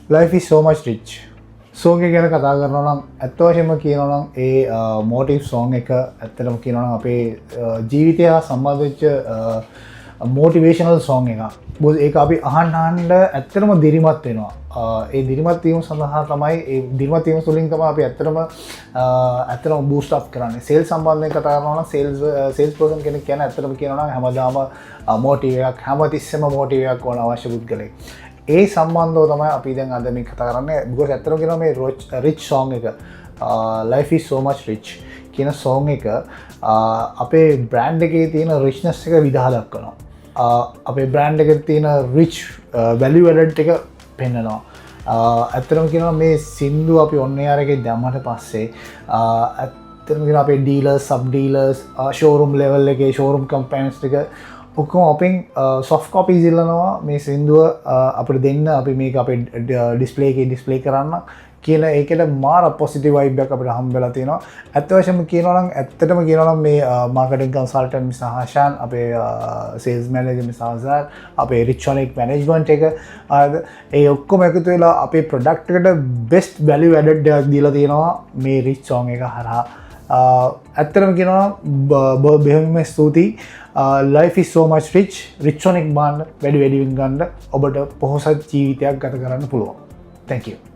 Life is so much rich. සෝං එක ගැන කතා කරනවා නම් ඇත්ත වශයෙන්ම කියනවා නම් ඒ මොටිව් සෝං එක ඇත්තටම කියනවා නම් අපේ ජීවිතය හා සම්බන්ධ වෙච්ච මොටිවේෂනල් සෝං එකක්. මොකද ඒක අපි අහන්න ඇත්තටම දිරිමත් වෙනවා. ඒ දිරිමත් වීම සඳහා තමයි ඒ දිරිමත් වීම තුළින් තමයි අපි ඇත්තටම බූස්ට් අප් කරන්නේ. සේල්ස් සම්බන්ධයෙන් කතා කරනවා නම් සේල්ස් පර්සන් කෙනෙක් කියන්නේ ඇත්තටම කියනවා නම් හැමදාම මොටිව් එකක් හැමතිස්සෙම මොටිව් එකක් ඕන අවශ්‍ය පුද්ගලෙක්. ඒ සම්බන්ධව තමයි අපි දැන් අද මේ කතා කරන්නේ. because ඇත්තටම කියනවා මේ rich song එක life is so much rich කියන song එක අපේ brand එකේ තියෙන richness එක විදහා දක්වනවා. අපේ brand එකේ තියෙන rich value added එක පෙන්නනවා. ඇත්තටම කියනවා මේ සින්දු අපි ඔන්න යාර එකේ දැම්මට පස්සේ ඇත්තටම කියනවා අපේ dealers sub dealers showroom level එකේ showroom campaigns ටික ඔක්කොම අපෙන් soft copies ඉල්ලනවා මේ සින්දුව අපිට දෙන්න අපි මේක අපේ ඩිස්ප්ලේ එකේ ඩිස්ප්ලේ කරන්න කියලා. ඒකට මාර පොසිටිව් වයිබ් එකක් අපිට හම්බෙලා තියෙනවා. ඇත්ත වශයෙන්ම කියනවා නම් ඇත්තටම කියනවා නම් මේ මාකටිං කන්සල්ටන්ට් මිස් ආශාන් අපේ සේල්ස් මැනේජර් මිස් ආසාර් අපේ රිචොනික් මැනේජ්මන්ට් එක ඒ ඔක්කොම එකතු වෙලා අපේ ප්‍රොඩක්ට් එකට බෙස්ට් වැලියු ඇඩඩ් එකක් දීලා තියෙනවා මේ රිච් සෝං එක හරහා. ඇත්තටම කියනවා බෙහෙවින්ම ස්තුතියි. Life is so much rich. රිචොනික් බාන්න වැඩි වැඩියෙන් ගන්න ඔබට පොහොසත් ජීවිතයක් ගත කරන්න පුළුවන්. Thank you.